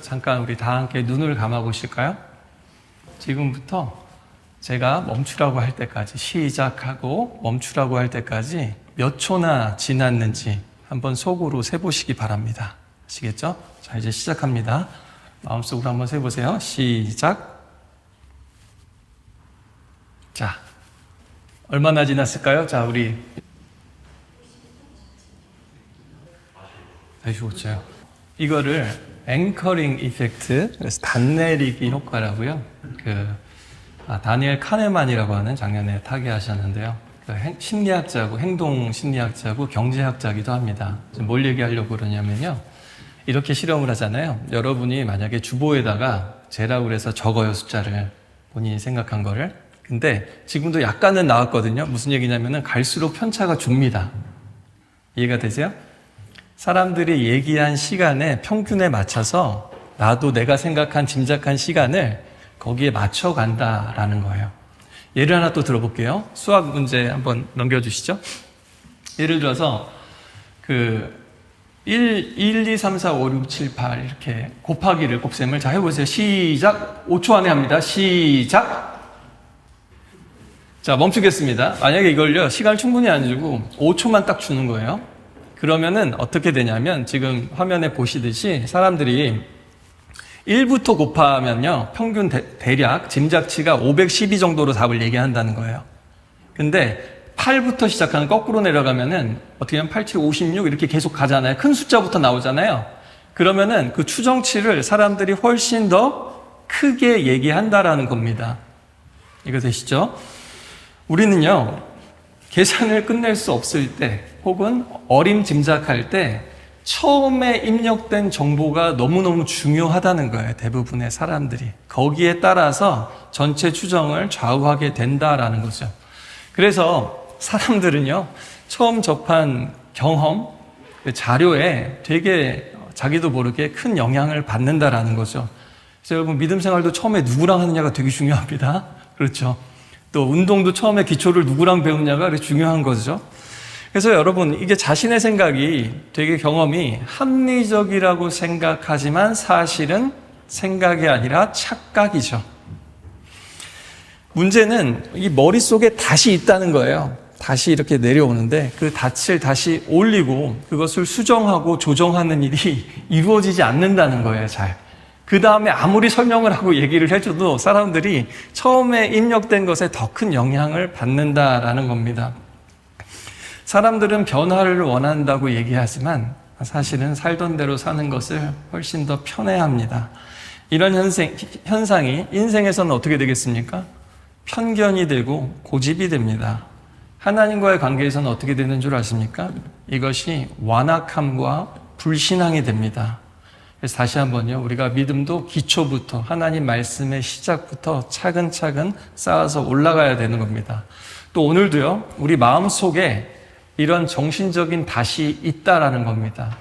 잠깐 우리 다 함께 눈을 감아 보실까요? 지금부터 제가 멈추라고 할 때까지, 시작하고 멈추라고 할 때까지 몇 초나 지났는지 한번 속으로 세보시기 바랍니다. 아시겠죠? 자, 이제 시작합니다. 마음속으로 한번 세보세요. 시작. 자, 얼마나 지났을까요? 자, 우리 45초요. 이거를 앵커링 이펙트, 그래서 단내리기 효과라고요. 다니엘 카네만이라고 하는 작년에 타계하셨는데요. 심리학자고 행동 심리학자고 경제학자기도 합니다. 뭘 얘기하려고 그러냐면요. 이렇게 실험을 하잖아요. 여러분이 만약에 주보에다가 재라고 그래서 적어요, 숫자를. 본인이 생각한 거를. 근데 지금도 약간은 나왔거든요. 무슨 얘기냐면은 갈수록 편차가 줍니다. 이해가 되세요? 사람들이 얘기한 시간에 평균에 맞춰서 나도 내가 생각한 짐작한 시간을 거기에 맞춰 간다라는 거예요. 예를 하나 또 들어볼게요. 수학 문제 한번 넘겨주시죠. 예를 들어서 1, 2, 3, 4, 5, 6, 7, 8 이렇게 곱하기를 곱셈을 자 해보세요. 시작. 5초 안에 합니다. 시작. 자, 멈추겠습니다. 만약에 이걸요, 시간을 충분히 안 주고 5초만 딱 주는 거예요. 그러면은 어떻게 되냐면 지금 화면에 보시듯이 사람들이 1부터 곱하면요, 평균 대략 짐작치가 512 정도로 답을 얘기한다는 거예요. 근데 8부터 시작하는 거꾸로 내려가면은 어떻게 하면 8, 7, 56 이렇게 계속 가잖아요. 큰 숫자부터 나오잖아요. 그러면은 그 추정치를 사람들이 훨씬 더 크게 얘기한다라는 겁니다. 이거 되시죠? 우리는요, 계산을 끝낼 수 없을 때 혹은 어림짐작할 때 처음에 입력된 정보가 너무너무 중요하다는 거예요. 대부분의 사람들이. 거기에 따라서 전체 추정을 좌우하게 된다라는 거죠. 그래서 사람들은요, 처음 접한 경험, 자료에 되게 자기도 모르게 큰 영향을 받는다라는 거죠. 그래서 여러분, 믿음 생활도 처음에 누구랑 하느냐가 되게 중요합니다. 그렇죠. 또 운동도 처음에 기초를 누구랑 배우냐가 중요한 거죠. 그래서 여러분, 이게 자신의 생각이 되게 경험이 합리적이라고 생각하지만 사실은 생각이 아니라 착각이죠. 문제는 이 머릿속에 닷이 있다는 거예요. 닷이 이렇게 내려오는데 그 닷을 다시 올리고 그것을 수정하고 조정하는 일이 이루어지지 않는다는 거예요, 잘. 그 다음에 아무리 설명을 하고 얘기를 해줘도 사람들이 처음에 입력된 것에 더 큰 영향을 받는다라는 겁니다. 사람들은 변화를 원한다고 얘기하지만 사실은 살던 대로 사는 것을 훨씬 더 편해합니다. 이런 현상이 인생에서는 어떻게 되겠습니까? 편견이 되고 고집이 됩니다. 하나님과의 관계에서는 어떻게 되는 줄 아십니까? 이것이 완악함과 불신앙이 됩니다. 그래서 다시 한번요, 우리가 믿음도 기초부터 하나님 말씀의 시작부터 차근차근 쌓아서 올라가야 되는 겁니다. 또 오늘도요, 우리 마음속에 이런 정신적인 닷이 있다라는 겁니다.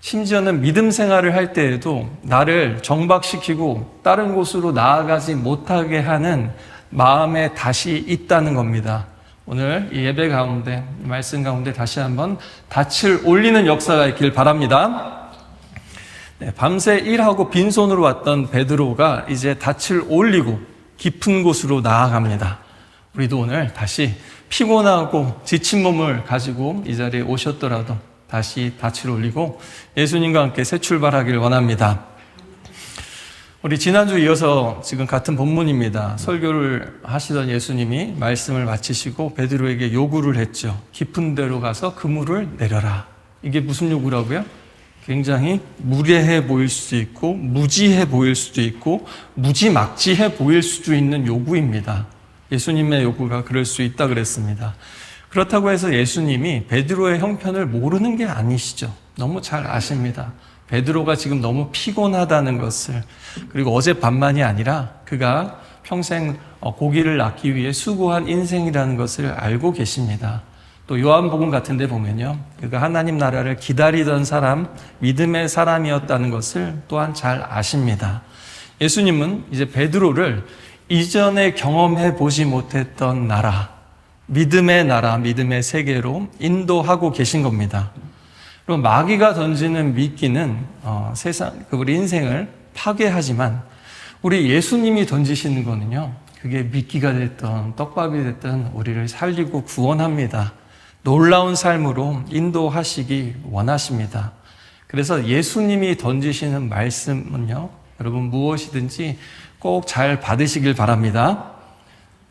심지어는 믿음 생활을 할 때에도 나를 정박시키고 다른 곳으로 나아가지 못하게 하는 마음의 닷이 있다는 겁니다. 오늘 이 예배 가운데, 말씀 가운데 다시 한번 닻을 올리는 역사가 있길 바랍니다. 네, 밤새 일하고 빈손으로 왔던 베드로가 이제 닻을 올리고 깊은 곳으로 나아갑니다. 우리도 오늘 다시 피곤하고 지친 몸을 가지고 이 자리에 오셨더라도 다시 닻을 올리고 예수님과 함께 새 출발하길 원합니다. 우리 지난주 이어서 지금 같은 본문입니다. 설교를 하시던 예수님이 말씀을 마치시고 베드로에게 요구를 했죠. 깊은 데로 가서 그물을 내려라. 이게 무슨 요구라고요? 굉장히 무례해 보일 수도 있고 무지해 보일 수도 있고 무지막지해 보일 수도 있는 요구입니다. 예수님의 요구가 그럴 수 있다 그랬습니다. 그렇다고 해서 예수님이 베드로의 형편을 모르는 게 아니시죠. 너무 잘 아십니다. 베드로가 지금 너무 피곤하다는 것을, 그리고 어젯밤만이 아니라 그가 평생 고기를 낳기 위해 수고한 인생이라는 것을 알고 계십니다. 또 요한복음 같은 데 보면요, 그가 하나님 나라를 기다리던 사람, 믿음의 사람이었다는 것을 또한 잘 아십니다. 예수님은 이제 베드로를 이전에 경험해 보지 못했던 나라, 믿음의 나라, 믿음의 세계로 인도하고 계신 겁니다. 그럼 마귀가 던지는 미끼는 우리 인생을 파괴하지만 우리 예수님이 던지시는 거는요, 그게 미끼가 됐던 떡밥이 됐던 우리를 살리고 구원합니다. 놀라운 삶으로 인도하시기 원하십니다. 그래서 예수님이 던지시는 말씀은요, 여러분 무엇이든지 꼭 잘 받으시길 바랍니다.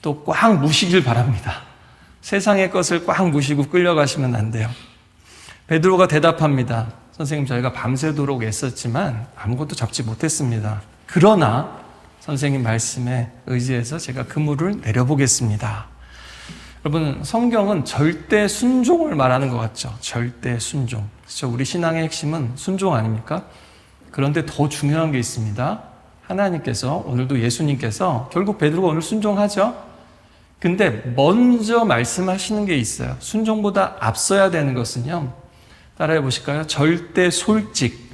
또 꽉 무시길 바랍니다. 세상의 것을 꽉 무시고 끌려가시면 안 돼요. 베드로가 대답합니다. 선생님, 저희가 밤새도록 애썼지만 아무것도 잡지 못했습니다. 그러나 선생님 말씀에 의지해서 제가 그물을 내려보겠습니다. 여러분, 성경은 절대 순종을 말하는 것 같죠? 절대 순종. 그렇죠? 우리 신앙의 핵심은 순종 아닙니까? 그런데 더 중요한 게 있습니다. 하나님께서, 오늘도 예수님께서 결국 베드로가 오늘 순종하죠? 근데 먼저 말씀하시는 게 있어요. 순종보다 앞서야 되는 것은요, 따라해 보실까요? 절대 솔직.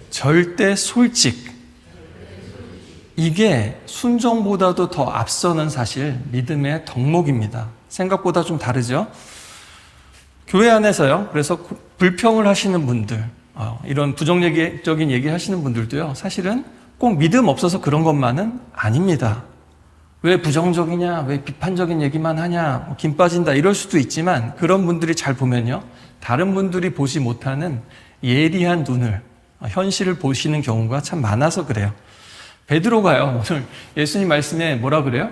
절대 솔직. 이게 순종보다도 더 앞서는 사실 믿음의 덕목입니다. 생각보다 좀 다르죠? 교회 안에서요, 그래서 불평을 하시는 분들, 이런 부정적인 얘기 하시는 분들도요, 사실은 꼭 믿음 없어서 그런 것만은 아닙니다. 왜 부정적이냐, 왜 비판적인 얘기만 하냐, 김 빠진다 이럴 수도 있지만, 그런 분들이 잘 보면요, 다른 분들이 보지 못하는 예리한 눈을, 현실을 보시는 경우가 참 많아서 그래요. 베드로가요, 오늘 예수님 말씀에 뭐라 그래요?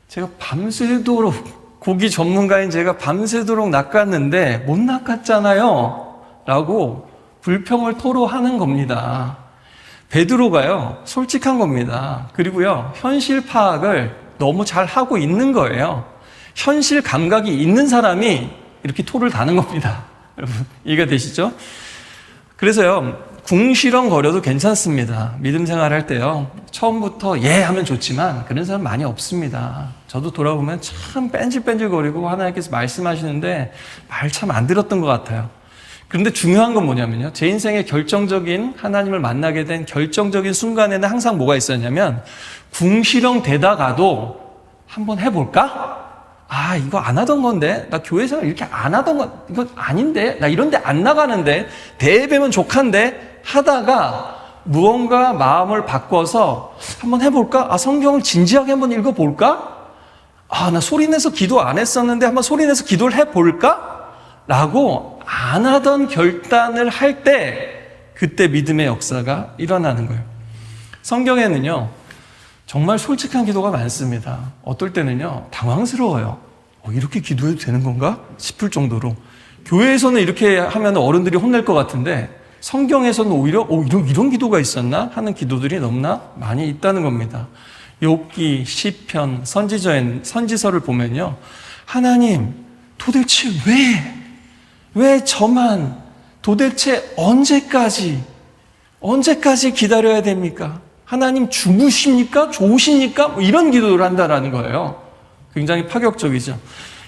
제가 밤새도록, 고기 전문가인 제가 밤새도록 낚았는데 못 낚았잖아요 라고 불평을 토로하는 겁니다. 베드로가요, 솔직한 겁니다. 그리고요, 현실 파악을 너무 잘 하고 있는 거예요. 현실 감각이 있는 사람이 이렇게 토를 다는 겁니다. 여러분, 이해가 되시죠? 그래서요, 궁시렁거려도 괜찮습니다. 믿음 생활할 때요, 처음부터 예 하면 좋지만 그런 사람 많이 없습니다. 저도 돌아보면 참 뺀질뺀질거리고 하나님께서 말씀하시는데 말 참 안 들었던 것 같아요. 그런데 중요한 건 뭐냐면요, 제 인생의 결정적인, 하나님을 만나게 된 결정적인 순간에는 항상 뭐가 있었냐면, 궁시렁 대다가도 한번 해볼까? 아, 이거 안 하던 건데, 나 교회 생활 이렇게 안 하던 건, 이거 아닌데, 나 이런 데 안 나가는데, 대배면 족한데 하다가 무언가 마음을 바꿔서 한번 해볼까? 아, 성경을 진지하게 한번 읽어볼까? 아, 나 소리내서 기도 안 했었는데 한번 소리내서 기도를 해볼까? 라고 안 하던 결단을 할 때, 그때 믿음의 역사가 일어나는 거예요. 성경에는요, 정말 솔직한 기도가 많습니다. 어떨 때는요, 당황스러워요. 이렇게 기도해도 되는 건가? 싶을 정도로. 교회에서는 이렇게 하면 어른들이 혼낼 것 같은데, 성경에서는 오히려 이런 기도가 있었나? 하는 기도들이 너무나 많이 있다는 겁니다. 욥기, 시편, 선지서를 보면요, 하나님, 도대체 왜 저만 도대체 언제까지 기다려야 됩니까? 하나님 주무십니까? 좋으십니까? 뭐 이런 기도를 한다라는 거예요. 굉장히 파격적이죠.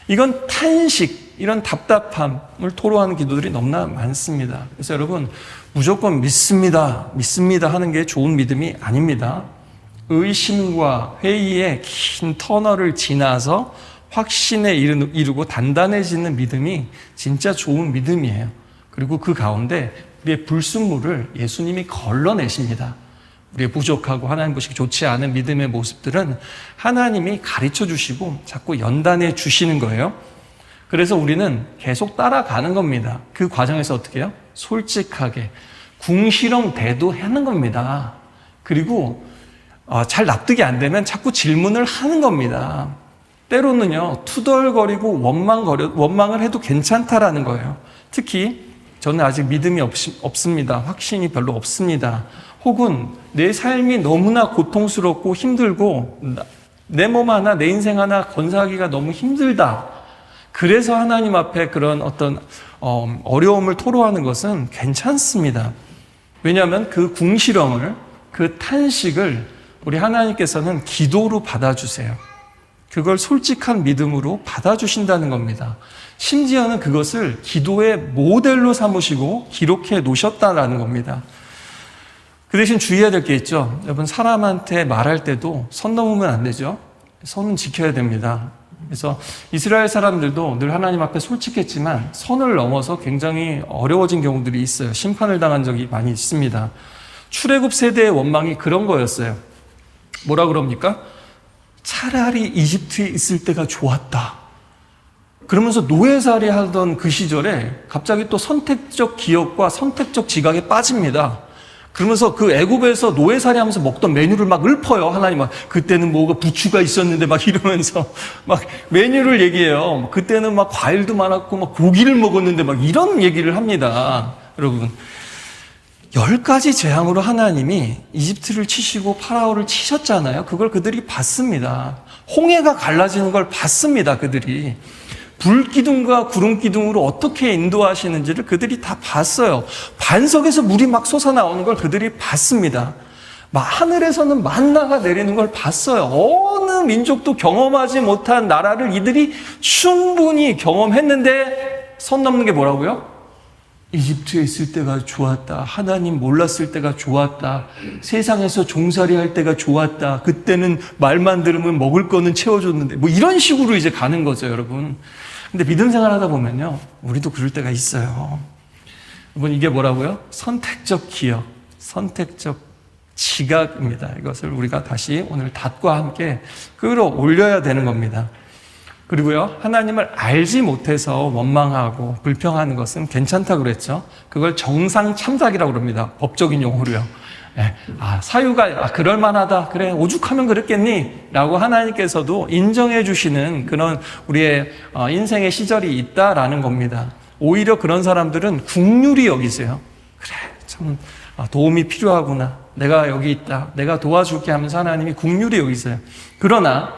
이건 탄식, 이런 답답함을 토로하는 기도들이 너무나 많습니다. 그래서 여러분, 무조건 믿습니다 하는 게 좋은 믿음이 아닙니다. 의심과 회의의 긴 터널을 지나서 확신에 이르고 단단해지는 믿음이 진짜 좋은 믿음이에요. 그리고 그 가운데 우리의 불순물을 예수님이 걸러내십니다. 우리의 부족하고 하나님 보시기 좋지 않은 믿음의 모습들은 하나님이 가르쳐 주시고 자꾸 연단해 주시는 거예요. 그래서 우리는 계속 따라가는 겁니다. 그 과정에서 어떻게 해요? 솔직하게 궁시렁 대도하는 겁니다. 그리고 잘 납득이 안 되면 자꾸 질문을 하는 겁니다. 때로는요, 투덜거리고 원망을 해도 괜찮다라는 거예요. 특히 저는 아직 믿음이 없습니다. 확신이 별로 없습니다. 혹은 내 삶이 너무나 고통스럽고 힘들고 내 몸 하나, 내 인생 하나 건사하기가 너무 힘들다. 그래서 하나님 앞에 그런 어떤 어려움을 토로하는 것은 괜찮습니다. 왜냐하면 그 궁시렁을, 그 탄식을 우리 하나님께서는 기도로 받아주세요. 그걸 솔직한 믿음으로 받아주신다는 겁니다. 심지어는 그것을 기도의 모델로 삼으시고 기록해 놓으셨다는 겁니다. 그 대신 주의해야 될 게 있죠. 여러분, 사람한테 말할 때도 선 넘으면 안 되죠. 선은 지켜야 됩니다. 그래서 이스라엘 사람들도 늘 하나님 앞에 솔직했지만 선을 넘어서 굉장히 어려워진 경우들이 있어요. 심판을 당한 적이 많이 있습니다. 출애굽 세대의 원망이 그런 거였어요. 뭐라 그럽니까? 차라리 이집트에 있을 때가 좋았다. 그러면서 노예살이 하던 그 시절에 갑자기 또 선택적 기억과 선택적 지각에 빠집니다. 그러면서 그 애굽에서 노예살이 하면서 먹던 메뉴를 막 읊어요. 하나님 막 그때는 뭐가 부추가 있었는데 막 이러면서 막 메뉴를 얘기해요. 그때는 막 과일도 많았고 막 고기를 먹었는데 막 이런 얘기를 합니다. 여러분, 10가지 재앙으로 하나님이 이집트를 치시고 파라오를 치셨잖아요. 그걸 그들이 봤습니다. 홍해가 갈라지는 걸 봤습니다. 그들이. 불기둥과 구름기둥으로 어떻게 인도하시는지를 그들이 다 봤어요. 반석에서 물이 막 솟아나오는 걸 그들이 봤습니다. 하늘에서는 만나가 내리는 걸 봤어요. 어느 민족도 경험하지 못한 나라를 이들이 충분히 경험했는데 선 넘는 게 뭐라고요? 이집트에 있을 때가 좋았다. 하나님 몰랐을 때가 좋았다. 세상에서 종살이 할 때가 좋았다. 그때는 말만 들으면 먹을 거는 채워줬는데 뭐 이런 식으로 이제 가는 거죠, 여러분. 근데 믿음 생활 하다 보면요, 우리도 그럴 때가 있어요. 여러분, 이게 뭐라고요? 선택적 기억, 선택적 지각입니다. 이것을 우리가 다시 오늘 닷과 함께 끌어올려야 되는 겁니다. 그리고요, 하나님을 알지 못해서 원망하고 불평하는 것은 괜찮다고 그랬죠. 그걸 정상 참작이라고 그럽니다. 법적인 용어로요. 사유가 그럴만하다. 그래, 오죽하면 그랬겠니? 라고 하나님께서도 인정해 주시는 그런 우리의 인생의 시절이 있다라는 겁니다. 오히려 그런 사람들은 국률이 여기세요. 그래, 참 도움이 필요하구나. 내가 여기 있다. 내가 도와줄게 하면서 하나님이 국률이 여기세요. 그러나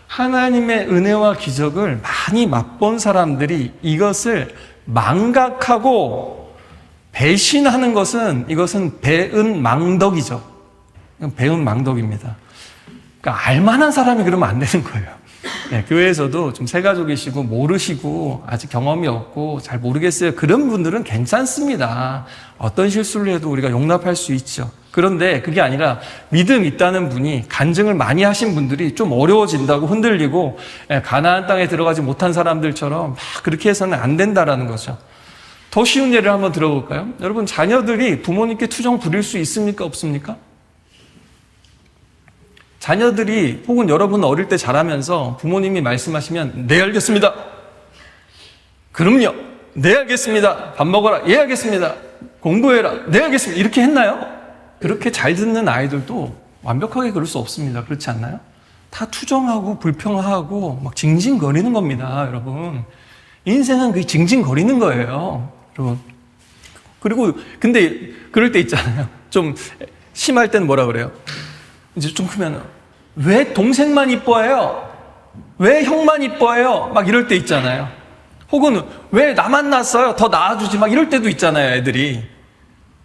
하나님의 은혜와 기적을 많이 맛본 사람들이 이것을 망각하고 배신하는 것은 이것은 배은망덕이죠. 배은망덕입니다. 그러니까 알만한 사람이 그러면 안 되는 거예요. 교회에서도 좀 새가족이시고 모르시고 아직 경험이 없고 잘 모르겠어요. 그런 분들은 괜찮습니다. 어떤 실수를 해도 우리가 용납할 수 있죠. 그런데 그게 아니라 믿음 있다는 분이 간증을 많이 하신 분들이 좀 어려워진다고 흔들리고 가나안 땅에 들어가지 못한 사람들처럼 막 그렇게 해서는 안 된다라는 거죠. 더 쉬운 예를 한번 들어볼까요? 여러분, 자녀들이 부모님께 투정 부릴 수 있습니까? 없습니까? 자녀들이 혹은 여러분 어릴 때 자라면서 부모님이 말씀하시면 네 알겠습니다. 그럼요. 네 알겠습니다. 밥 먹어라. 예 알겠습니다. 공부해라. 네 알겠습니다. 이렇게 했나요? 그렇게 잘 듣는 아이들도 완벽하게 그럴 수 없습니다. 그렇지 않나요? 다 투정하고 불평하고 막 징징거리는 겁니다. 여러분, 인생은 그게 징징거리는 거예요. 여러분. 그리고 근데 그럴 때 있잖아요. 좀 심할 때는 뭐라 그래요? 이제 좀 크면 왜 동생만 이뻐해요? 왜 형만 이뻐해요? 막 이럴 때 있잖아요. 혹은 왜 나만 낳았어요? 더 낳아주지 막 이럴 때도 있잖아요, 애들이.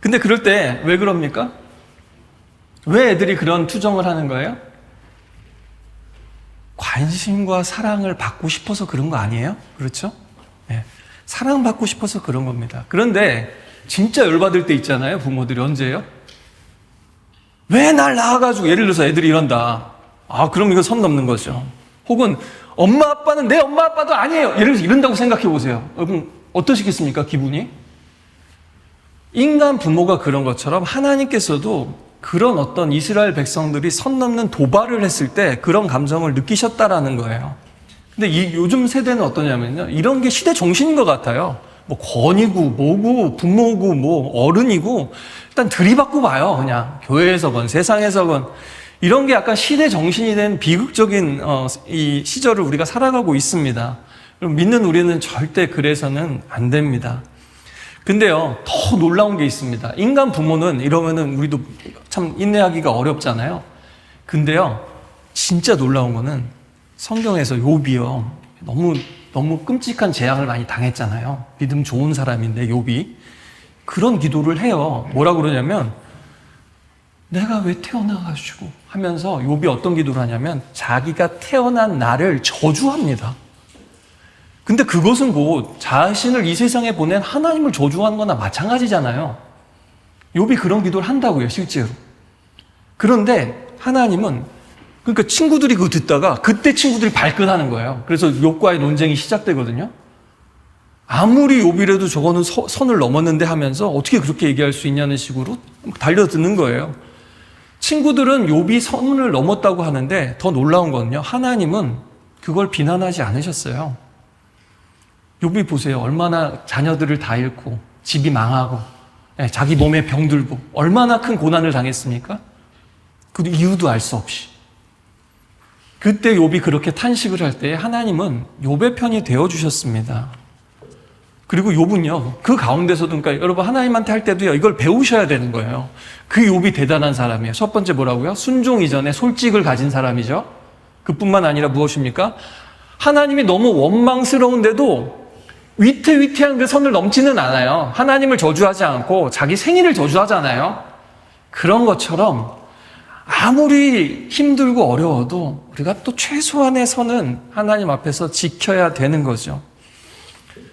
근데 그럴 때 왜 그럽니까? 왜 애들이 그런 투정을 하는 거예요? 관심과 사랑을 받고 싶어서 그런 거 아니에요? 그렇죠? 네. 사랑받고 싶어서 그런 겁니다. 그런데 진짜 열받을 때 있잖아요, 부모들이. 언제예요? 왜 날 낳아가지고, 예를 들어서 애들이 이런다. 그럼 이거 선 넘는 거죠. 혹은 엄마 아빠는 내 엄마 아빠도 아니에요. 예를 들어서 이런다고 생각해 보세요. 여러분 어떠시겠습니까, 기분이? 인간 부모가 그런 것처럼 하나님께서도 그런 어떤 이스라엘 백성들이 선 넘는 도발을 했을 때 그런 감정을 느끼셨다라는 거예요. 근데 요즘 세대는 어떠냐면요, 이런 게 시대 정신인 것 같아요. 뭐 권위고 뭐고 부모고 뭐 어른이고 일단 들이받고 봐요. 그냥 교회에서건 세상에서건 이런 게 약간 시대 정신이 된 비극적인 이 시절을 우리가 살아가고 있습니다. 믿는 우리는 절대 그래서는 안 됩니다. 근데요, 더 놀라운 게 있습니다. 인간 부모는 이러면은 우리도 참 인내하기가 어렵잖아요. 근데요, 진짜 놀라운 거는 성경에서 욥이요, 너무 끔찍한 재앙을 많이 당했잖아요. 믿음 좋은 사람인데 욥이 그런 기도를 해요. 뭐라 그러냐면 내가 왜 태어나가지고 하면서 욥이 어떤 기도를 하냐면 자기가 태어난 나를 저주합니다. 근데 그것은 곧 자신을 이 세상에 보낸 하나님을 저주하는 거나 마찬가지잖아요. 욥이 그런 기도를 한다고요, 실제로. 그런데 하나님은, 그러니까 친구들이 그거 듣다가 그때 친구들이 발끈하는 거예요. 그래서 욥과의 논쟁이 시작되거든요. 아무리 욥이라도 저거는 선을 넘었는데 하면서 어떻게 그렇게 얘기할 수 있냐는 식으로 달려드는 거예요. 친구들은 욥이 선을 넘었다고 하는데 더 놀라운 건요, 하나님은 그걸 비난하지 않으셨어요. 욥이 보세요. 얼마나 자녀들을 다 잃고 집이 망하고 자기 몸에 병들고 얼마나 큰 고난을 당했습니까? 그 이유도 알 수 없이. 그때 욥이 그렇게 탄식을 할 때 하나님은 욥의 편이 되어주셨습니다. 그리고 욥은요, 그 가운데서도, 그러니까 여러분 하나님한테 할 때도요, 이걸 배우셔야 되는 거예요. 그 욥이 대단한 사람이에요. 첫 번째 뭐라고요? 순종 이전에 솔직을 가진 사람이죠. 그뿐만 아니라 무엇입니까? 하나님이 너무 원망스러운데도 위태위태한 그 선을 넘지는 않아요. 하나님을 저주하지 않고 자기 생일을 저주하잖아요. 그런 것처럼 아무리 힘들고 어려워도 우리가 또 최소한의 선은 하나님 앞에서 지켜야 되는 거죠.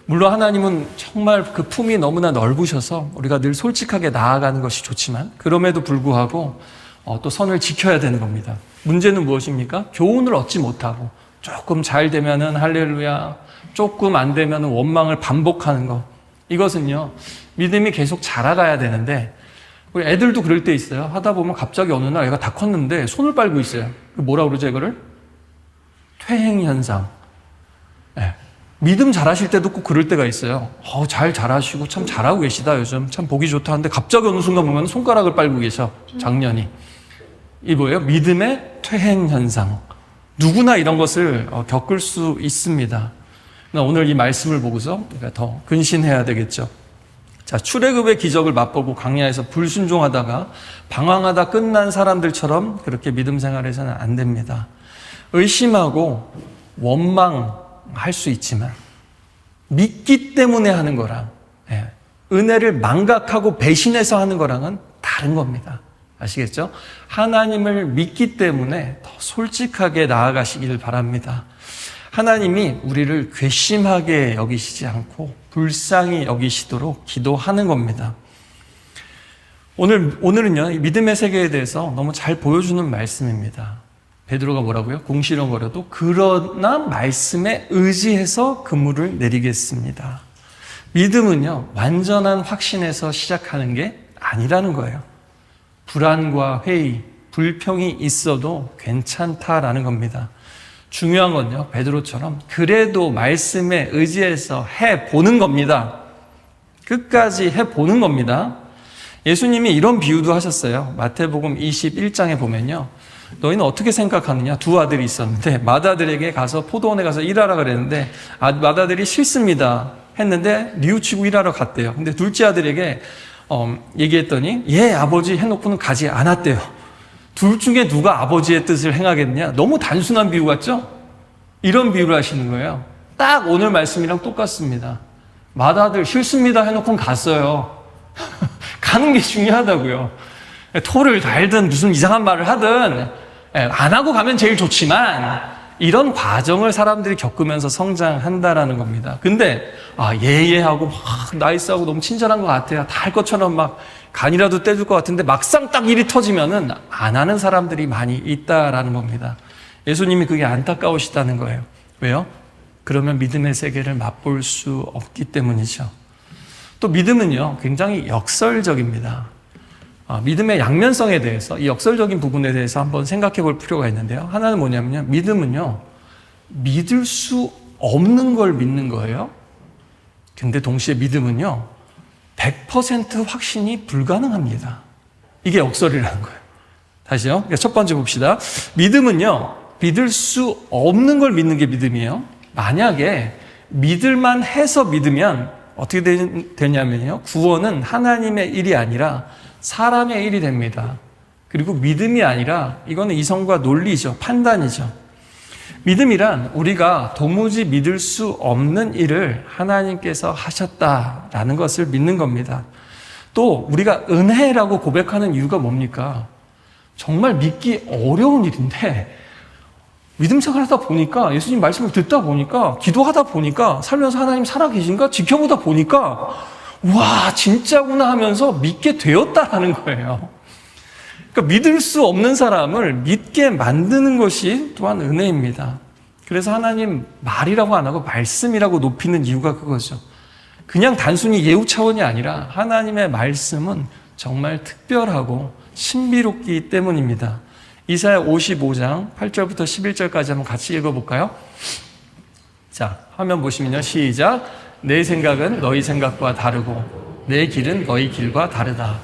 물론 하나님은 정말 그 품이 너무나 넓으셔서 우리가 늘 솔직하게 나아가는 것이 좋지만 그럼에도 불구하고 또 선을 지켜야 되는 겁니다. 문제는 무엇입니까? 교훈을 얻지 못하고 조금 잘 되면은 할렐루야, 조금 안 되면은 원망을 반복하는 것. 이것은요, 믿음이 계속 자라가야 되는데 우리 애들도 그럴 때 있어요. 하다 보면 갑자기 어느 날 애가 다 컸는데 손을 빨고 있어요. 뭐라 그러죠, 이거를? 퇴행현상. 네. 믿음 잘하실 때도 꼭 그럴 때가 있어요. 잘 잘하시고 참 잘하고 계시다 요즘 참 보기 좋다 하는데 갑자기 어느 순간 보면 손가락을 빨고 계셔. 장년이. 이 뭐예요? 믿음의 퇴행현상. 누구나 이런 것을 겪을 수 있습니다. 오늘 이 말씀을 보고서 우리가 더 근신해야 되겠죠. 자, 출애굽의 기적을 맛보고 광야에서 불순종하다가 방황하다 끝난 사람들처럼 그렇게 믿음 생활해서는 안 됩니다. 의심하고 원망할 수 있지만 믿기 때문에 하는 거랑 은혜를 망각하고 배신해서 하는 거랑은 다른 겁니다. 아시겠죠? 하나님을 믿기 때문에 더 솔직하게 나아가시길 바랍니다. 하나님이 우리를 괘씸하게 여기시지 않고 불쌍히 여기시도록 기도하는 겁니다. 오늘은요, 이 믿음의 세계에 대해서 너무 잘 보여주는 말씀입니다. 베드로가 뭐라고요? 궁시렁거려도 그러나 말씀에 의지해서 그물을 내리겠습니다. 믿음은요, 완전한 확신에서 시작하는 게 아니라는 거예요. 불안과 회의, 불평이 있어도 괜찮다라는 겁니다. 중요한 건요, 베드로처럼 그래도 말씀에 의지해서 해보는 겁니다. 끝까지 해보는 겁니다. 예수님이 이런 비유도 하셨어요. 마태복음 21장에 보면요, 너희는 어떻게 생각하느냐? 두 아들이 있었는데 맏아들에게 가서 포도원에 가서 일하라 그랬는데 맏아들이 싫습니다 했는데 뉘우치고 일하러 갔대요. 근데 둘째 아들에게 얘기했더니 아버지 해놓고는 가지 않았대요. 둘 중에 누가 아버지의 뜻을 행하겠느냐? 너무 단순한 비유 같죠? 이런 비유를 하시는 거예요. 딱 오늘 말씀이랑 똑같습니다. 맏아들 싫습니다 해놓고는 갔어요. 가는 게 중요하다고요. 토를 달든 무슨 이상한 말을 하든 안 하고 가면 제일 좋지만 이런 과정을 사람들이 겪으면서 성장한다라는 겁니다. 근데 예하고 막 나이스하고 너무 친절한 것 같아요. 다 할 것처럼 막 간이라도 떼줄 것 같은데 막상 딱 일이 터지면은 안 하는 사람들이 많이 있다라는 겁니다. 예수님이 그게 안타까우시다는 거예요. 왜요? 그러면 믿음의 세계를 맛볼 수 없기 때문이죠. 또 믿음은요, 굉장히 역설적입니다. 믿음의 양면성에 대해서, 이 역설적인 부분에 대해서 한번 생각해 볼 필요가 있는데요. 하나는 뭐냐면요, 믿음은요, 믿을 수 없는 걸 믿는 거예요. 근데 동시에 믿음은요, 100% 확신이 불가능합니다. 이게 역설이라는 거예요. 다시요. 그러니까 첫 번째 봅시다. 믿음은요, 믿을 수 없는 걸 믿는 게 믿음이에요. 만약에 믿을만 해서 믿으면 어떻게 되냐면요, 구원은 하나님의 일이 아니라 사람의 일이 됩니다. 그리고 믿음이 아니라 이거는 이성과 논리죠. 판단이죠. 믿음이란 우리가 도무지 믿을 수 없는 일을 하나님께서 하셨다라는 것을 믿는 겁니다. 또 우리가 은혜라고 고백하는 이유가 뭡니까? 정말 믿기 어려운 일인데 믿음 생활하다 보니까, 예수님 말씀을 듣다 보니까, 기도하다 보니까, 살면서 하나님 살아계신가 지켜보다 보니까 와, 진짜구나 하면서 믿게 되었다라는 거예요. 그러니까 믿을 수 없는 사람을 믿게 만드는 것이 또한 은혜입니다. 그래서 하나님 말이라고 안 하고 말씀이라고 높이는 이유가 그거죠. 그냥 단순히 예우 차원이 아니라 하나님의 말씀은 정말 특별하고 신비롭기 때문입니다. 이사야 55장 8절부터 11절까지 한번 같이 읽어볼까요? 자, 화면 보시면요. 시작. 내 생각은 너희 생각과 다르고 내 길은 너희 길과 다르다.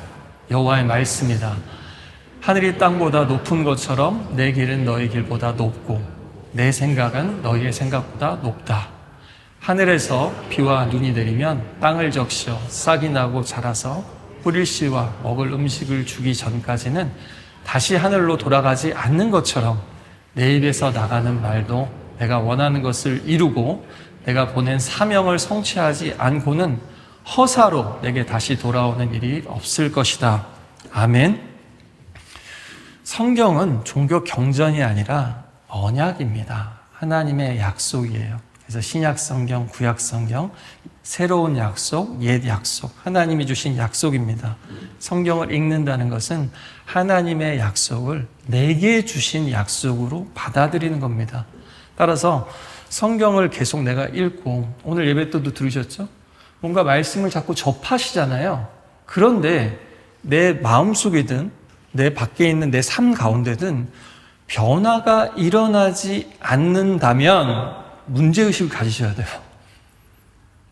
여호와의 말씀이다. 하늘이 땅보다 높은 것처럼 내 길은 너희 길보다 높고 내 생각은 너희의 생각보다 높다. 하늘에서 비와 눈이 내리면 땅을 적셔 싹이 나고 자라서 뿌릴 씨와 먹을 음식을 주기 전까지는 다시 하늘로 돌아가지 않는 것처럼 내 입에서 나가는 말도 내가 원하는 것을 이루고 내가 보낸 사명을 성취하지 않고는 허사로 내게 다시 돌아오는 일이 없을 것이다. 아멘. 성경은 종교 경전이 아니라 언약입니다. 하나님의 약속이에요. 그래서 신약 성경, 구약 성경, 새로운 약속, 옛 약속, 하나님이 주신 약속입니다. 성경을 읽는다는 것은 하나님의 약속을 내게 주신 약속으로 받아들이는 겁니다. 따라서 성경을 계속 내가 읽고, 오늘 예배 때도 들으셨죠? 뭔가 말씀을 자꾸 접하시잖아요. 그런데 내 마음속이든 내 밖에 있는 내 삶 가운데든 변화가 일어나지 않는다면 문제의식을 가지셔야 돼요.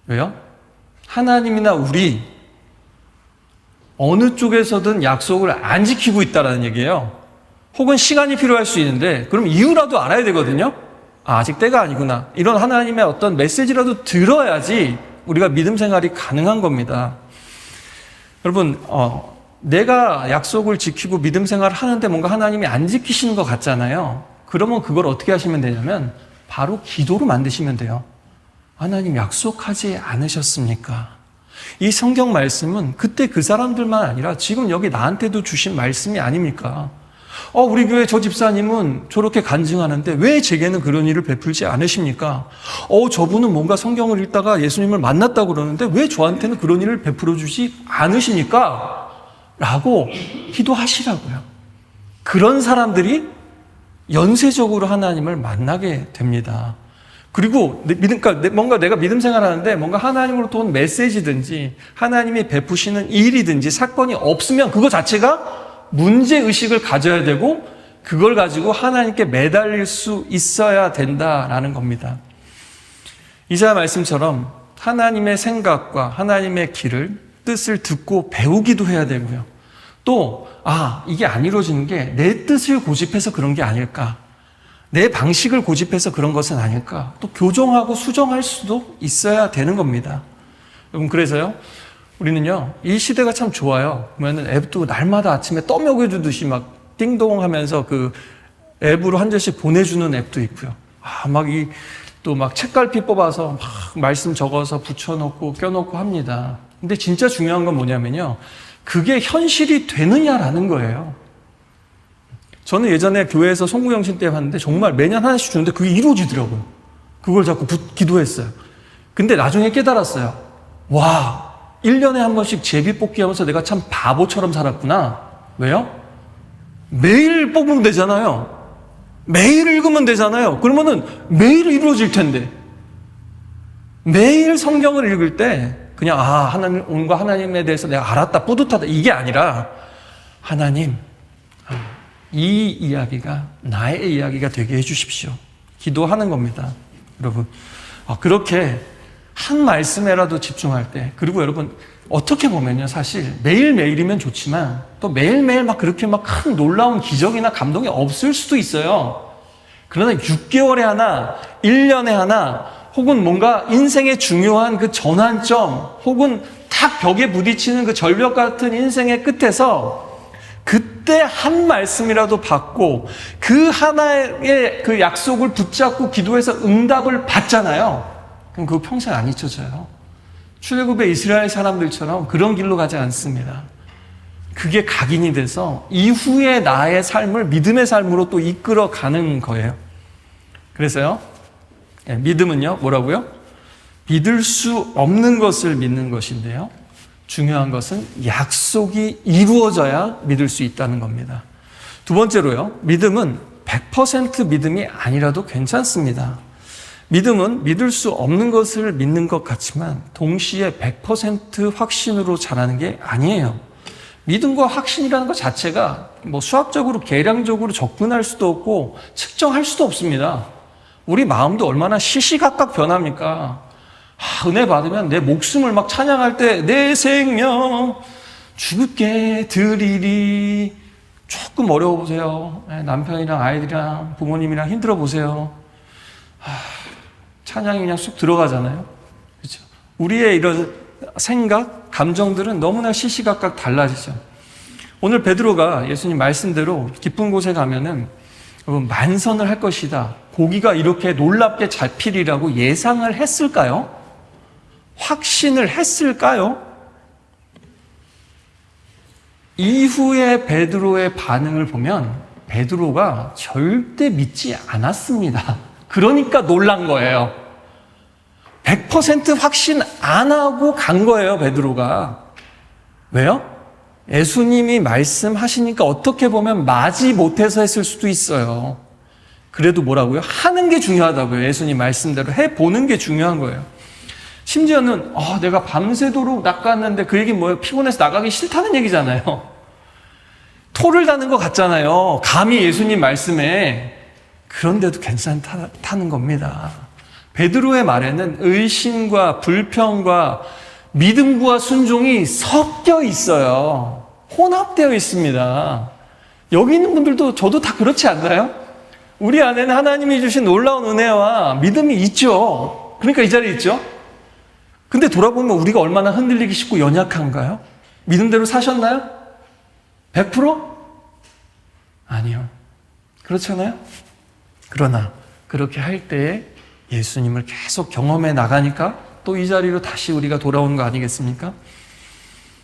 왜요? 하나님이나 우리 어느 쪽에서든 약속을 안 지키고 있다는 얘기예요. 혹은 시간이 필요할 수 있는데 그럼 이유라도 알아야 되거든요. 아직 때가 아니구나. 이런 하나님의 어떤 메시지라도 들어야지 우리가 믿음 생활이 가능한 겁니다. 여러분, 내가 약속을 지키고 믿음 생활을 하는데 뭔가 하나님이 안 지키시는 것 같잖아요. 그러면 그걸 어떻게 하시면 되냐면 바로 기도로 만드시면 돼요. 하나님 약속하지 않으셨습니까? 이 성경 말씀은 그때 그 사람들만 아니라 지금 여기 나한테도 주신 말씀이 아닙니까? 우리 교회 저 집사님은 저렇게 간증하는데 왜 제게는 그런 일을 베풀지 않으십니까? 저분은 뭔가 성경을 읽다가 예수님을 만났다고 그러는데 왜 저한테는 그런 일을 베풀어 주지 않으십니까? 라고 기도하시라고요. 그런 사람들이 연쇄적으로 하나님을 만나게 됩니다. 그리고 그러니까 뭔가 내가 믿음 생활하는데 뭔가 하나님으로부터 온 메시지든지 하나님이 베푸시는 일이든지 사건이 없으면 그거 자체가 문제의식을 가져야 되고 그걸 가지고 하나님께 매달릴 수 있어야 된다라는 겁니다. 이사야 말씀처럼 하나님의 생각과 하나님의 길을 뜻을 듣고 배우기도 해야 되고요. 또 이게 안 이루어지는 게 내 뜻을 고집해서 그런 게 아닐까, 내 방식을 고집해서 그런 것은 아닐까, 또 교정하고 수정할 수도 있어야 되는 겁니다. 여러분, 그래서요 우리는요 이 시대가 참 좋아요. 그러면은 앱도 날마다 아침에 떠먹여주듯이 막 띵동 하면서 그 앱으로 한 절씩 보내주는 앱도 있고요. 또 막 책갈피 뽑아서 막 말씀 적어서 붙여놓고 껴놓고 합니다. 근데 진짜 중요한 건 뭐냐면요, 그게 현실이 되느냐라는 거예요. 저는 예전에 교회에서 송구영신 때 봤는데 정말 매년 하나씩 주는데 그게 이루어지더라고요. 그걸 자꾸 기도했어요. 근데 나중에 깨달았어요. 와, 1년에 한 번씩 제비 뽑기 하면서 내가 참 바보처럼 살았구나. 왜요? 매일 뽑으면 되잖아요. 매일 읽으면 되잖아요. 그러면은 매일 이루어질 텐데. 매일 성경을 읽을 때 그냥 하나님과 하나님에 대해서 내가 알았다, 뿌듯하다 이게 아니라 하나님, 이 이야기가 나의 이야기가 되게 해주십시오. 기도하는 겁니다. 여러분, 그렇게 한 말씀에라도 집중할 때, 그리고 여러분 어떻게 보면요 사실 매일매일이면 좋지만 또 매일매일 막 그렇게 막 큰 놀라운 기적이나 감동이 없을 수도 있어요. 그러나 6개월에 하나, 1년에 하나, 혹은 뭔가 인생의 중요한 그 전환점, 혹은 탁 벽에 부딪히는 그 절벽 같은 인생의 끝에서 그때 한 말씀이라도 받고 그 하나의 그 약속을 붙잡고 기도해서 응답을 받잖아요. 그럼 그거 평생 안 잊혀져요. 출애굽의 이스라엘 사람들처럼 그런 길로 가지 않습니다. 그게 각인이 돼서 이후의 나의 삶을 믿음의 삶으로 또 이끌어가는 거예요. 그래서요, 믿음은요, 뭐라고요? 믿을 수 없는 것을 믿는 것인데요, 중요한 것은 약속이 이루어져야 믿을 수 있다는 겁니다. 두 번째로요, 믿음은 100% 믿음이 아니라도 괜찮습니다. 믿음은 믿을 수 없는 것을 믿는 것 같지만 동시에 100% 확신으로 자라는 게 아니에요. 믿음과 확신이라는 것 자체가 뭐 수학적으로 계량적으로 접근할 수도 없고 측정할 수도 없습니다. 우리 마음도 얼마나 시시각각 변합니까? 은혜 받으면 내 목숨을 막 찬양할 때 내 생명 주께 드리리. 조금 어려워 보세요. 남편이랑 아이들이랑 부모님이랑 힘들어 보세요. 찬양이 그냥 쑥 들어가잖아요. 그렇죠? 우리의 이런 생각, 감정들은 너무나 시시각각 달라지죠. 오늘 베드로가 예수님 말씀대로 깊은 곳에 가면은 만선을 할 것이다. 고기가 이렇게 놀랍게 잡히리라고 예상을 했을까요? 확신을 했을까요? 이후에 베드로의 반응을 보면 베드로가 절대 믿지 않았습니다. 그러니까 놀란 거예요. 100% 확신 안 하고 간 거예요, 베드로가. 왜요? 예수님이 말씀하시니까 어떻게 보면 마지 못해서 했을 수도 있어요. 그래도 뭐라고요? 하는 게 중요하다고요. 예수님 말씀대로 해보는 게 중요한 거예요. 심지어는 내가 밤새도록 낚았는데 그 얘기는 뭐예요? 피곤해서 나가기 싫다는 얘기잖아요. 토를 다는 것 같잖아요. 감히 예수님 말씀에. 그런데도 괜찮다는 겁니다. 베드로의 말에는 의심과 불평과 믿음과 순종이 섞여 있어요. 혼합되어 있습니다. 여기 있는 분들도 저도 다 그렇지 않나요? 우리 안에는 하나님이 주신 놀라운 은혜와 믿음이 있죠. 그러니까 이 자리에 있죠. 근데 돌아보면 우리가 얼마나 흔들리기 쉽고 연약한가요? 믿음대로 사셨나요? 100%? 아니요. 그렇잖아요? 그러나 그렇게 할 때에 예수님을 계속 경험해 나가니까 또 이 자리로 다시 우리가 돌아오는 거 아니겠습니까?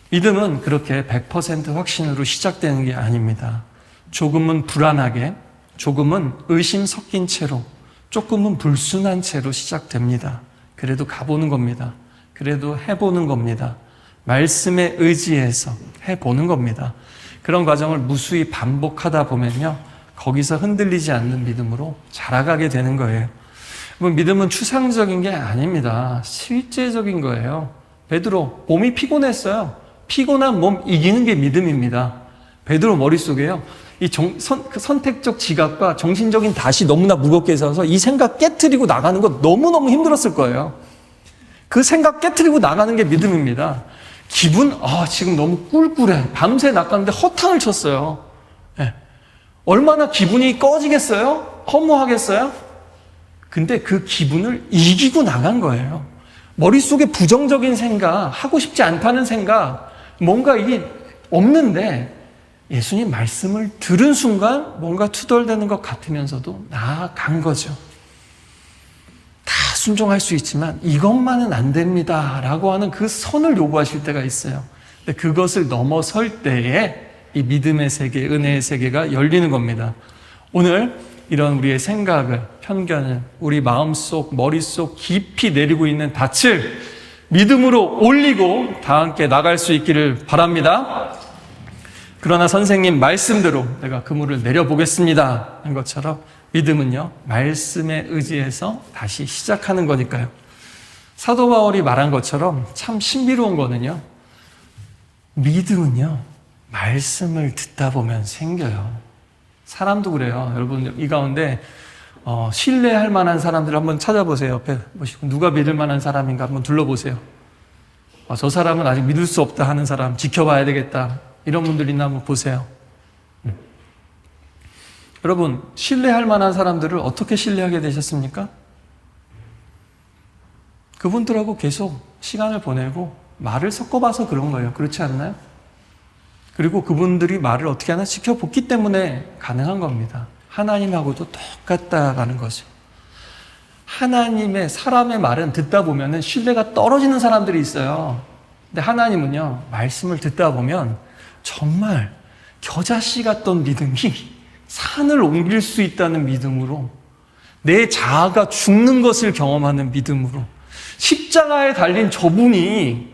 믿음은 그렇게 100% 확신으로 시작되는 게 아닙니다. 조금은 불안하게, 조금은 의심 섞인 채로, 조금은 불순한 채로 시작됩니다. 그래도 가보는 겁니다. 그래도 해보는 겁니다. 말씀에 의지해서 해보는 겁니다. 그런 과정을 무수히 반복하다 보면요, 거기서 흔들리지 않는 믿음으로 자라가게 되는 거예요. 믿음은 추상적인 게 아닙니다. 실제적인 거예요. 베드로 몸이 피곤했어요. 피곤한 몸 이기는 게 믿음입니다. 베드로 머릿속에요, 이 선택적 지각과 정신적인 닷이 너무나 무겁게 있어서 이 생각 깨트리고 나가는 거 너무너무 힘들었을 거예요. 그 생각 깨트리고 나가는 게 믿음입니다. 기분, 지금 너무 꿀꿀해. 밤새 낚았는데 허탕을 쳤어요. 네. 얼마나 기분이 꺼지겠어요? 허무하겠어요? 근데 그 기분을 이기고 나간 거예요. 머릿속에 부정적인 생각, 하고 싶지 않다는 생각, 뭔가 이게 없는데 예수님 말씀을 들은 순간 뭔가 투덜대는 것 같으면서도 나아간 거죠. 다 순종할 수 있지만 이것만은 안 됩니다 라고 하는 그 선을 요구하실 때가 있어요. 근데 그것을 넘어설 때에 이 믿음의 세계, 은혜의 세계가 열리는 겁니다. 오늘 이런 우리의 생각을, 편견을 우리 마음속, 머릿속 깊이 내리고 있는 닻을 믿음으로 올리고 다 함께 나갈 수 있기를 바랍니다. 그러나 선생님 말씀대로 내가 그물을 내려보겠습니다 한 것처럼 믿음은요, 말씀에 의지해서 다시 시작하는 거니까요. 사도 바울이 말한 것처럼 참 신비로운 거는요, 믿음은요, 말씀을 듣다 보면 생겨요. 사람도 그래요. 여러분, 이 가운데 신뢰할 만한 사람들 한번 찾아보세요. 옆에 보시고 누가 믿을 만한 사람인가 한번 둘러보세요. 저 사람은 아직 믿을 수 없다 하는 사람, 지켜봐야 되겠다, 이런 분들 있나 한번 보세요. 여러분, 신뢰할 만한 사람들을 어떻게 신뢰하게 되셨습니까? 그분들하고 계속 시간을 보내고 말을 섞어봐서 그런 거예요. 그렇지 않나요? 그리고 그분들이 말을 어떻게 하나 지켜봤기 때문에 가능한 겁니다. 하나님하고도 똑같다라는 거죠. 하나님의, 사람의 말은 듣다 보면 신뢰가 떨어지는 사람들이 있어요. 근데 하나님은요, 말씀을 듣다 보면 정말 겨자씨 같던 믿음이 산을 옮길 수 있다는 믿음으로, 내 자아가 죽는 것을 경험하는 믿음으로, 십자가에 달린 저분이,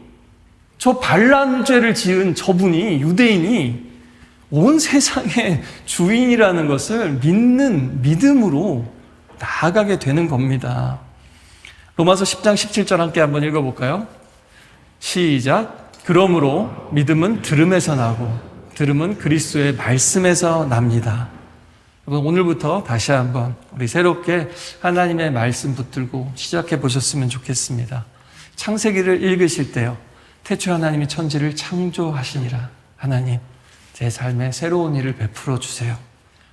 저 반란죄를 지은 저분이, 유대인이 온 세상의 주인이라는 것을 믿는 믿음으로 나아가게 되는 겁니다. 로마서 10장 17절 함께 한번 읽어볼까요? 시작. 그러므로 믿음은 들음에서 나고 들음은 그리스도의 말씀에서 납니다. 여러분, 오늘부터 다시 한번 우리 새롭게 하나님의 말씀 붙들고 시작해 보셨으면 좋겠습니다. 창세기를 읽으실 때요, 태초에 하나님이 천지를 창조하시니라. 하나님, 제 삶에 새로운 일을 베풀어 주세요.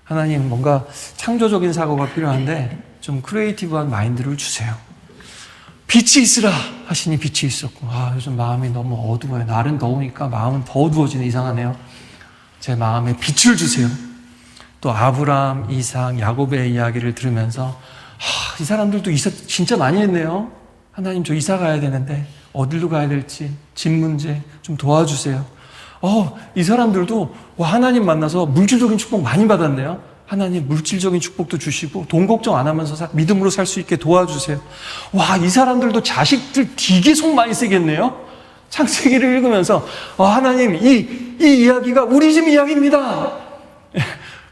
하나님, 뭔가 창조적인 사고가 필요한데 좀 크리에이티브한 마인드를 주세요. 빛이 있으라 하시니 빛이 있었고, 요즘 마음이 너무 어두워요. 날은 더우니까 마음은 더 어두워지네. 이상하네요. 제 마음에 빛을 주세요. 또 아브라함, 이삭, 야곱의 이야기를 들으면서 이 사람들도 이사 진짜 많이 했네요. 하나님, 저 이사 가야 되는데 어디로 가야 될지 집 문제 좀 도와주세요. 이 사람들도 하나님 만나서 물질적인 축복 많이 받았네요. 하나님, 물질적인 축복도 주시고 돈 걱정 안 하면서 믿음으로 살 수 있게 도와주세요. 이 사람들도 자식들 되게 속 많이 쓰겠네요. 창세기를 읽으면서 하나님, 이 이야기가 우리 집 이야기입니다.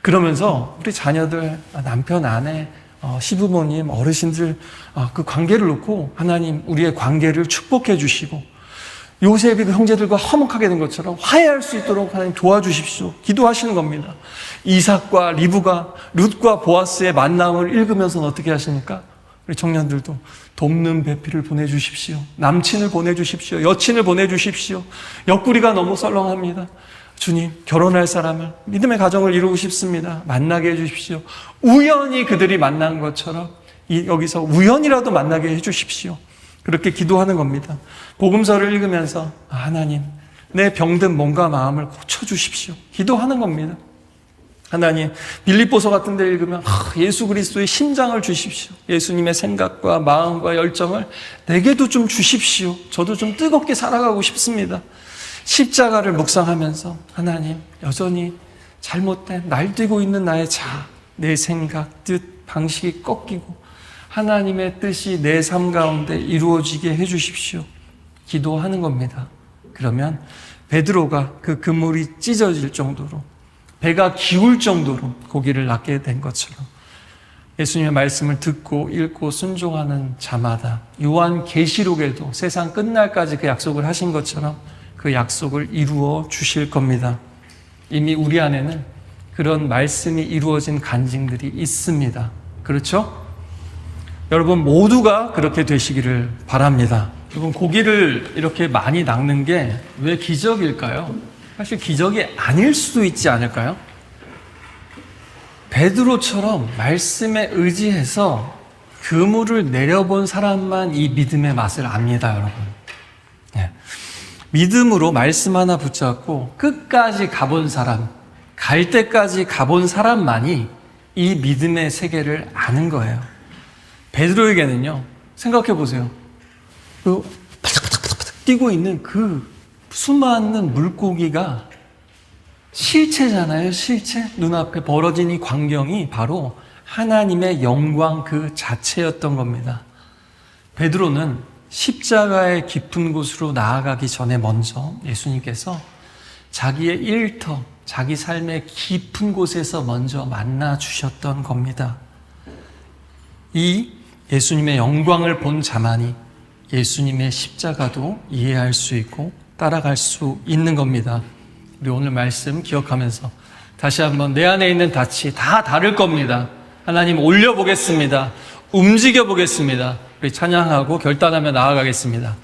그러면서 우리 자녀들, 남편, 아내, 시부모님, 어르신들 그 관계를 놓고 하나님, 우리의 관계를 축복해 주시고 요셉이 그 형제들과 화목하게 된 것처럼 화해할 수 있도록 하나님 도와주십시오. 기도하시는 겁니다. 이삭과 리브가, 룻과 보아스의 만남을 읽으면서는 어떻게 하십니까? 우리 청년들도 돕는 배필을 보내주십시오. 남친을 보내주십시오. 여친을 보내주십시오. 옆구리가 너무 썰렁합니다. 주님, 결혼할 사람을, 믿음의 가정을 이루고 싶습니다. 만나게 해주십시오. 우연히 그들이 만난 것처럼 여기서 우연이라도 만나게 해주십시오. 그렇게 기도하는 겁니다. 복음서를 읽으면서 하나님, 내 병든 몸과 마음을 고쳐주십시오. 기도하는 겁니다. 하나님, 빌립보서 같은 데 읽으면 예수 그리스도의 심장을 주십시오. 예수님의 생각과 마음과 열정을 내게도 좀 주십시오. 저도 좀 뜨겁게 살아가고 싶습니다. 십자가를 묵상하면서 하나님, 여전히 잘못된 날뛰고 있는 나의 자아, 내 생각, 뜻, 방식이 꺾이고 하나님의 뜻이 내 삶 가운데 이루어지게 해주십시오. 기도하는 겁니다. 그러면 베드로가 그 그물이 찢어질 정도로, 배가 기울 정도로 고기를 낚게 된 것처럼 예수님의 말씀을 듣고 읽고 순종하는 자마다 요한계시록에도 세상 끝날까지 그 약속을 하신 것처럼 그 약속을 이루어 주실 겁니다. 이미 우리 안에는 그런 말씀이 이루어진 간증들이 있습니다. 그렇죠? 여러분 모두가 그렇게 되시기를 바랍니다. 여러분, 고기를 이렇게 많이 낚는 게 왜 기적일까요? 사실 기적이 아닐 수도 있지 않을까요? 베드로처럼 말씀에 의지해서 그물을 내려본 사람만 이 믿음의 맛을 압니다, 여러분. 믿음으로 말씀 하나 붙잡고 끝까지 가본 사람, 갈 때까지 가본 사람만이 이 믿음의 세계를 아는 거예요. 베드로에게는요, 생각해 보세요. 그 바닥바닥바닥 뛰고 있는 그 수많은 물고기가 실체잖아요, 실체. 눈앞에 벌어진 이 광경이 바로 하나님의 영광 그 자체였던 겁니다. 베드로는 십자가의 깊은 곳으로 나아가기 전에 먼저 예수님께서 자기의 일터, 자기 삶의 깊은 곳에서 먼저 만나 주셨던 겁니다. 이 예수님의 영광을 본 자만이 예수님의 십자가도 이해할 수 있고 따라갈 수 있는 겁니다. 우리 오늘 말씀 기억하면서 다시 한번 내 안에 있는 닻이 다 다를 겁니다. 하나님 올려보겠습니다. 움직여 보겠습니다. 우리 찬양하고 결단하며 나아가겠습니다.